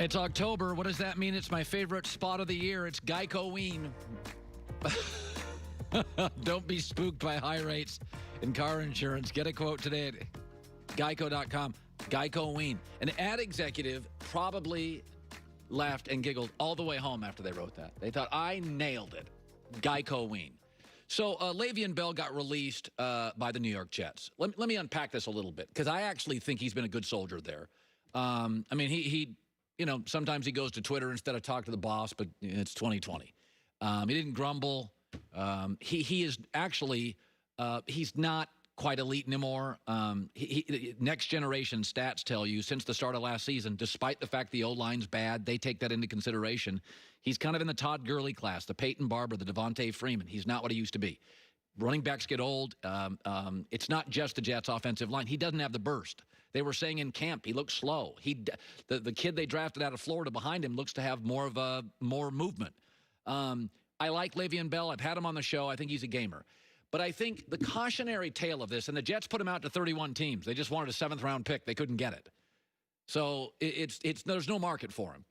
It's October. What does that mean? It's my favorite spot of the year. It's Geico-ween. Don't be spooked by high rates in car insurance. Get a quote today at geico.com. Geico-ween. An ad executive probably laughed and giggled all the way home after they wrote that. They thought, I nailed it. Geico-ween. So Le'Veon Bell got released by the New York Jets. Let me unpack this a little bit, because I actually think he's been a good soldier there. I mean, he sometimes he goes to Twitter instead of talk to the boss, but it's 2020. He didn't grumble. He is actually, he's not quite elite anymore. Next generation stats tell you since the start of last season, despite the fact the O-line's bad, they take that into consideration. He's kind of in the Todd Gurley class, the Peyton Barber, the Devontae Freeman. He's not what he used to be. Running backs get old. It's not just the Jets' offensive line. He doesn't have the burst. They were saying in camp he looks slow. The kid they drafted out of Florida behind him looks to have more movement. I like Le'Veon Bell. I've had him on the show. I think he's a gamer. But I think the cautionary tale of this, and the Jets put him out to 31 teams. They just wanted a 7th-round pick. They couldn't get it. So there's no market for him.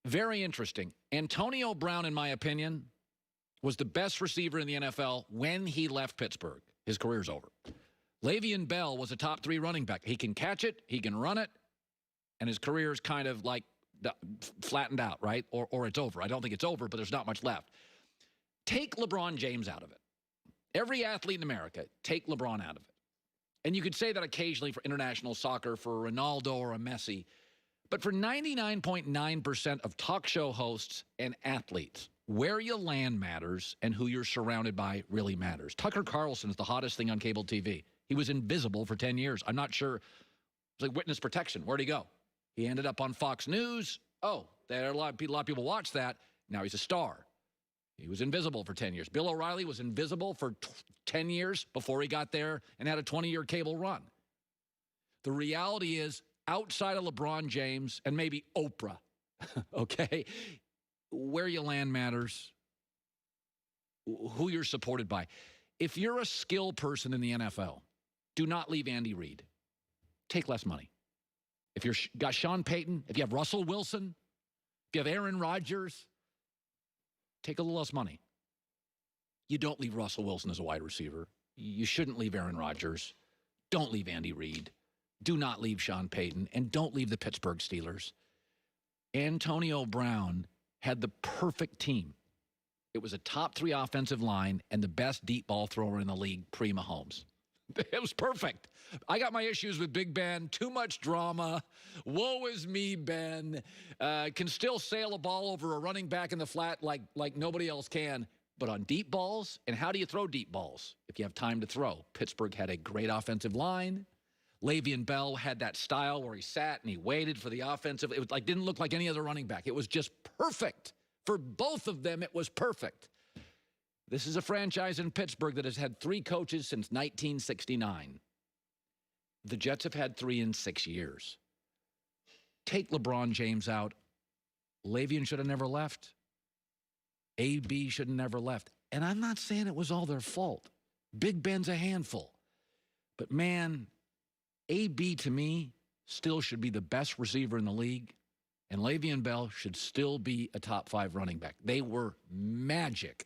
Very interesting. Antonio Brown, in my opinion, was the best receiver in the NFL when he left Pittsburgh. His career's over. Le'Veon Bell was a top 3 running back. He can catch it, he can run it, and his career is kind of like flattened out, right? Or it's over. I don't think it's over, but there's not much left. Take LeBron James out of it. Every athlete in America, take LeBron out of it. And you could say that occasionally for international soccer, for Ronaldo or a Messi. But for 99.9% of talk show hosts and athletes, where you land matters and who you're surrounded by really matters. Tucker Carlson's the hottest thing on cable TV. He was invisible for 10 years. I'm not sure. It's like witness protection. Where'd he go? He ended up on Fox News. Oh, a lot of people watch that. Now he's a star. He was invisible for 10 years. Bill O'Reilly was invisible for 10 years before he got there and had a 20-year cable run. The reality is, outside of LeBron James and maybe Oprah, okay, where you land matters, who you're supported by. If you're a skill person in the NFL, do not leave Andy Reid. Take less money. If you've got Sean Payton, if you have Russell Wilson, if you have Aaron Rodgers, take a little less money. You don't leave Russell Wilson as a wide receiver. You shouldn't leave Aaron Rodgers. Don't leave Andy Reid. Do not leave Sean Payton. And don't leave the Pittsburgh Steelers. Antonio Brown had the perfect team. It was a top 3 offensive line and the best deep ball thrower in the league pre-Mahomes. It was perfect. I got my issues with Big Ben. Too much drama. Woe is me, Ben. Can still sail a ball over a running back in the flat like nobody else can. But on deep balls, and how do you throw deep balls if you have time to throw? Pittsburgh had a great offensive line. Le'Veon Bell had that style where he sat and he waited for the offensive. It was didn't look like any other running back. It was just perfect. For both of them, it was perfect. This is a franchise in Pittsburgh that has had 3 coaches since 1969. The Jets have had 3 in 6 years. Take LeBron James out. Le'Veon should have never left. AB should have never left. And I'm not saying it was all their fault. Big Ben's a handful. But, man, AB, to me, still should be the best receiver in the league. And Le'Veon Bell should still be a top 5 running back. They were magic.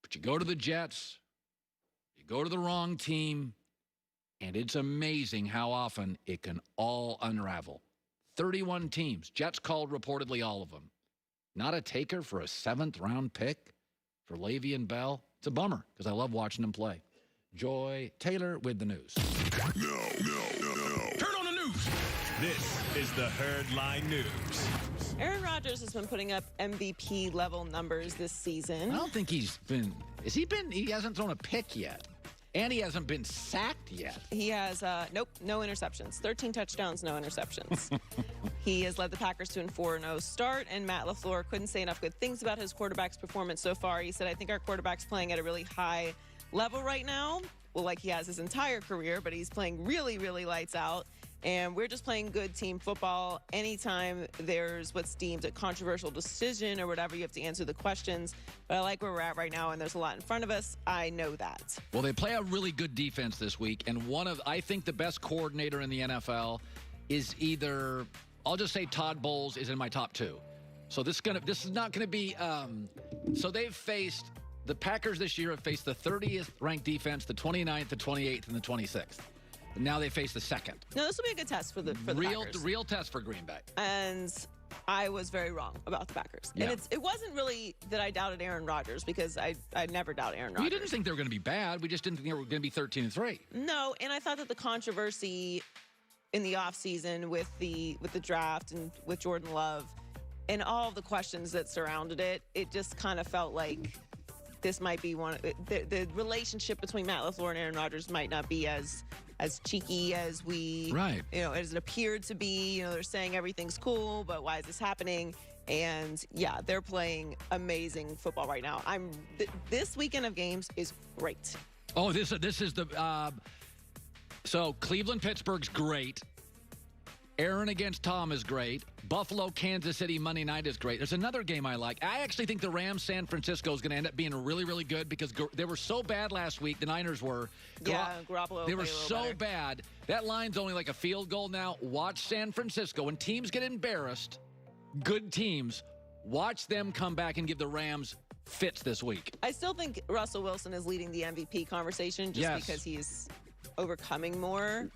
But you go to the Jets, you go to the wrong team, and it's amazing how often it can all unravel. 31 teams. Jets called reportedly all of them. Not a taker for a 7th-round pick for Le'Veon Bell. It's a bummer because I love watching him play. Joy Taylor with the news. No. Turn on the news. This is the Herdline News. Aaron Rodgers has been putting up MVP-level numbers this season. I don't think he's been... He hasn't thrown a pick yet. And he hasn't been sacked yet. He has, no interceptions. 13 touchdowns, no interceptions. He has led the Packers to a 4-0 start, and Matt LaFleur couldn't say enough good things about his quarterback's performance so far. He said, I think our quarterback's playing at a really high level right now. Well, like he has his entire career, but he's playing really, really lights out. And we're just playing good team football. Anytime there's what's deemed a controversial decision or whatever, you have to answer the questions. But I like where we're at right now, and there's a lot in front of us. I know that. Well, they play a really good defense this week, and I think the best coordinator in the NFL is either I'll just say Todd Bowles is in my top 2. So this is not gonna be. So they've faced the Packers this year have faced the 30th ranked defense, the 29th, the 28th, and the 26th. And now they face the 2nd. No, this will be a good test for the Packers. Real test for Green Bay. And I was very wrong about the Packers. Yeah. And it wasn't really that I doubted Aaron Rodgers, because I never doubt Aaron Rodgers. We didn't think they were going to be bad. We just didn't think they were going to be 13-3. No, and I thought that the controversy in the offseason with the draft and with Jordan Love and all of the questions that surrounded it, it just kind of felt like this might be the relationship between Matt LaFleur and Aaron Rodgers might not be as cheeky as as it appeared to be. They're saying everything's cool, but why is this happening? And yeah, they're playing amazing football right now. This weekend of games is great. Oh, this is the so Cleveland Pittsburgh's great. Aaron against Tom is great. Buffalo, Kansas City, Monday night is great. There's another game I like. I actually think the Rams, San Francisco is going to end up being really, really good because they were so bad last week. The Niners were. Garoppolo. They were so bad. That line's only like a field goal now. Watch San Francisco. When teams get embarrassed, good teams, watch them come back and give the Rams fits this week. I still think Russell Wilson is leading the MVP conversation just because he's overcoming more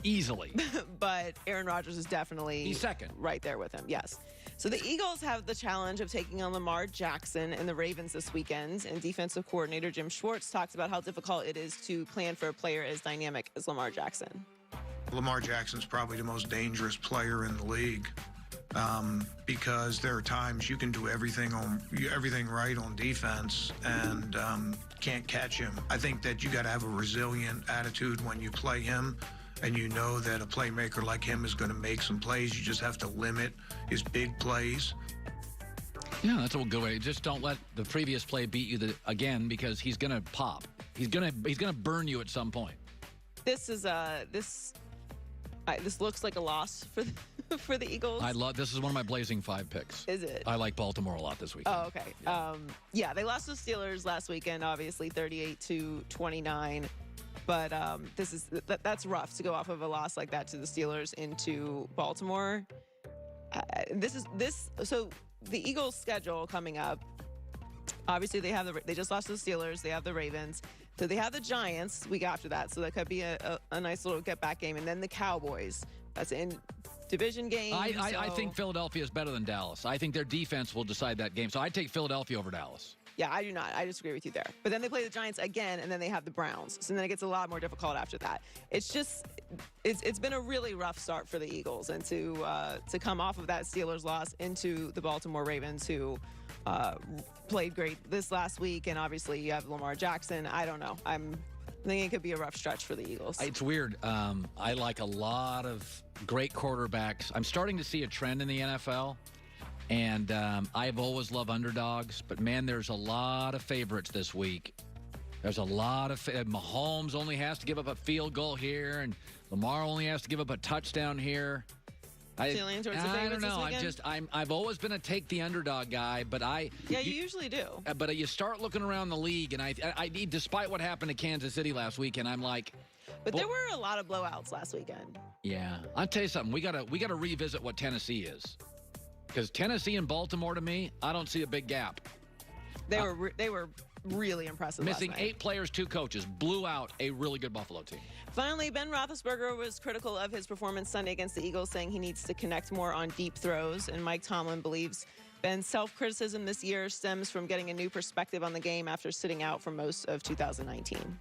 easily. But Aaron Rodgers is definitely he's second right there with him. Yes. So the Eagles have the challenge of taking on Lamar Jackson and the Ravens this weekend, and defensive coordinator Jim Schwartz talks about how difficult it is to plan for a player as dynamic as Lamar Jackson. Lamar Jackson's probably the most dangerous player in the league. Because there are times you can do everything right on defense and can't catch him. I think that you got to have a resilient attitude when you play him, and you know that a playmaker like him is going to make some plays. You just have to limit his big plays. Yeah, that's a good way. Just don't let the previous play beat you again, because he's going to pop. He's going to burn you at some point. This is this looks like a loss for the Eagles. This is one of my blazing 5 picks. Is it? I like Baltimore a lot this weekend. Oh, okay. Yeah, they lost to the Steelers last weekend, obviously 38-29. But that's rough to go off of a loss like that to the Steelers into Baltimore. So the Eagles' schedule coming up. Obviously, they just lost to the Steelers. They have the Ravens. So they have the Giants week after that. So that could be a nice little get-back game. And then the Cowboys. That's in division game. I think Philadelphia is better than Dallas. I think their defense will decide that game. So I'd take Philadelphia over Dallas. Yeah, I do not. I disagree with you there. But then they play the Giants again, and then they have the Browns. So then it gets a lot more difficult after that. It's been a really rough start for the Eagles. And to come off of that Steelers loss into the Baltimore Ravens, who played great this last week, and obviously you have Lamar Jackson. I don't know. I'm thinking it could be a rough stretch for the Eagles. It's weird. I like a lot of great quarterbacks. I'm starting to see a trend in the NFL, and I've always loved underdogs, but man, there's a lot of favorites this week. There's a lot of Mahomes only has to give up a field goal here, and Lamar only has to give up a touchdown here. I don't know. I've always been a take the underdog guy, but you usually do. But you start looking around the league, and I despite what happened to Kansas City last weekend, I'm like. But there were a lot of blowouts last weekend. Yeah, I'll tell you something. We gotta revisit what Tennessee is, because Tennessee and Baltimore, to me, I don't see a big gap. They were really impressive. Missing last night. 8 players, 2 coaches, blew out a really good Buffalo team. Finally, Ben Roethlisberger was critical of his performance Sunday against the Eagles, saying he needs to connect more on deep throws. And Mike Tomlin believes Ben's self-criticism this year stems from getting a new perspective on the game after sitting out for most of 2019.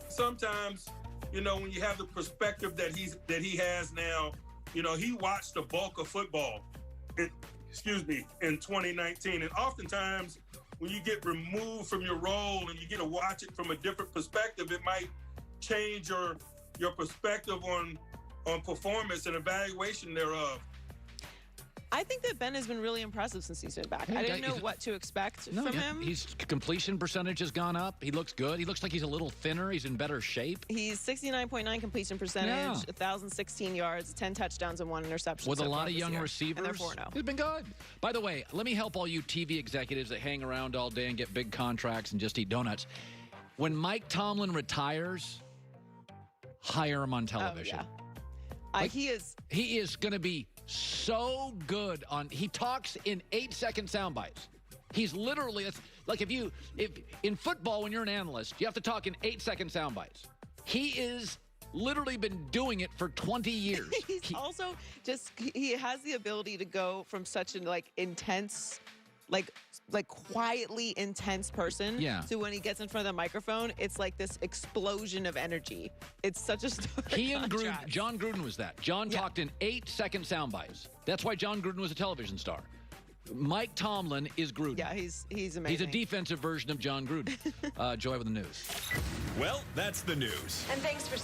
Sometimes, when you have the perspective that he has now, he watched the bulk of football, in 2019. And oftentimes, when you get removed from your role and you get to watch it from a different perspective, it might change your perspective on performance and evaluation thereof. I think that Ben has been really impressive since he's been back. I didn't know what to expect from him. His completion percentage has gone up. He looks good. He looks like he's a little thinner. He's in better shape. He's 69.9 completion percentage, 1,016 yards, 10 touchdowns, and 1 interception. With a lot of young receivers. And they're 4-0. He's been good. By the way, let me help all you TV executives that hang around all day and get big contracts and just eat donuts. When Mike Tomlin retires, hire him on television. Oh, yeah. He is going to be so good on. He talks in 8-second sound bites. He's literally, it's like if in football, when you're an analyst, you have to talk in 8-second sound bites. He is literally been doing it for 20 years. He's also just, he has the ability to go from such an intense, like quietly intense person to when he gets in front of the microphone, it's like this explosion of energy. It's such a stark contrast. John Gruden was that. John talked in 8-second sound bites. That's why John Gruden was a television star. Mike Tomlin is Gruden. Yeah, he's amazing. He's a defensive version of John Gruden. Joy with the news. Well, that's the news. And thanks for